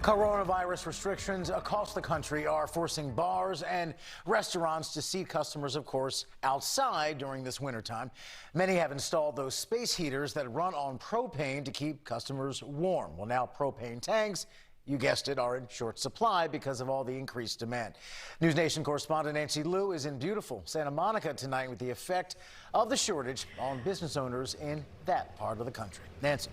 Coronavirus restrictions across the country are forcing bars and restaurants to seat customers, of course, outside during this wintertime. Many have installed those space heaters that run on propane to keep customers warm. Well, now propane tanks, you guessed it, are in short supply because of all the increased demand. News Nation correspondent Nancy Liu is in beautiful Santa Monica tonight with the effect of the shortage on business owners in that part of the country. Nancy.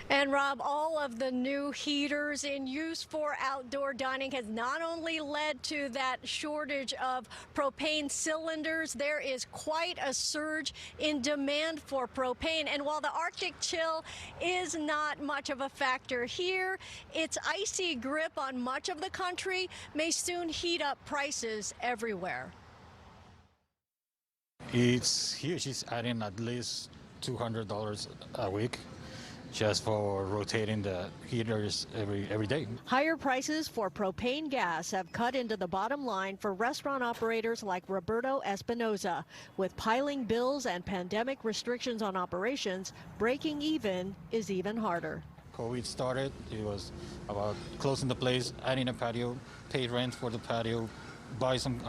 And Rob, all of the new heaters in use for outdoor dining has not only led to that shortage of propane cylinders, there is quite a surge in demand for propane. And while the Arctic chill is not much of a factor here, its icy grip on much of the country may soon heat up prices everywhere. It's huge. It's adding at least $200 a week just for rotating the heaters every day. Higher prices for propane gas have cut into the bottom line for restaurant operators like Roberto Espinoza. With piling bills and pandemic restrictions on operations, breaking even is even harder. COVID started, it was about closing the place, adding a patio, pay rent for the patio, buy some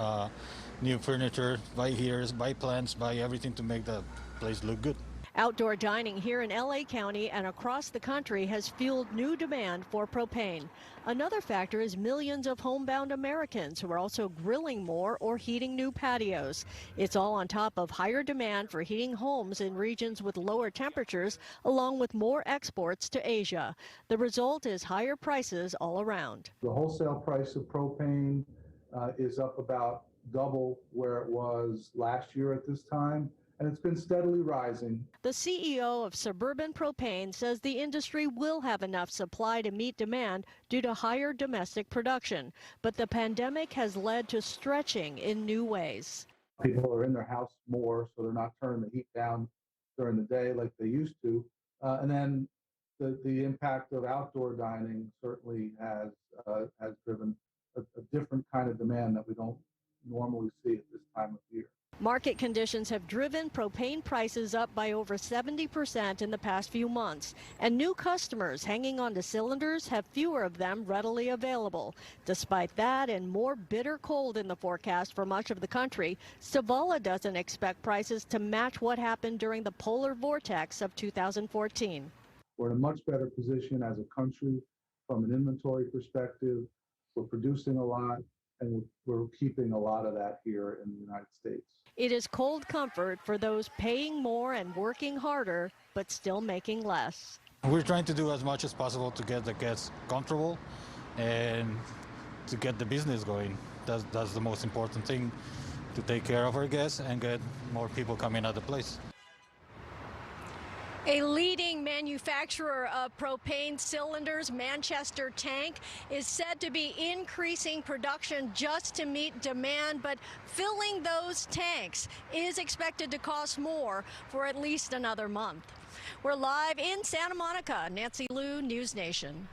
new furniture, buy heaters, buy plants, buy everything to make the place look good. Outdoor dining here in LA County and across the country has fueled new demand for propane. Another factor is millions of homebound Americans who are also grilling more or heating new patios. It's all on top of higher demand for heating homes in regions with lower temperatures, along with more exports to Asia. The result is higher prices all around. The wholesale price of propane is up about double where it was last year at this time, and it's been steadily rising. The CEO of Suburban Propane says the industry will have enough supply to meet demand due to higher domestic production, but the pandemic has led to stretching in new ways. People are in their house more, so they're not turning the heat down during the day like they used to. And then the impact of outdoor dining certainly has driven a different kind of demand that we don't normally see at this time of year. Market conditions have driven propane prices up by over 70% in the past few months, and new customers hanging on to cylinders have fewer of them readily available. Despite that and more bitter cold in the forecast for much of the country, Stavala doesn't expect prices to match what happened during the polar vortex of 2014. We're in a much better position as a country from an inventory perspective. We're producing a lot, and we're keeping a lot of that here in the United States. It is cold comfort for those paying more and working harder, but still making less. We're trying to do as much as possible to get the guests comfortable and to get the business going. That's the most important thing, to take care of our guests and get more people coming at the place. A leading manufacturer of propane cylinders, Manchester Tank, is said to be increasing production just to meet demand, but filling those tanks is expected to cost more for at least another month. We're live in Santa Monica. Nancy Liu, News Nation.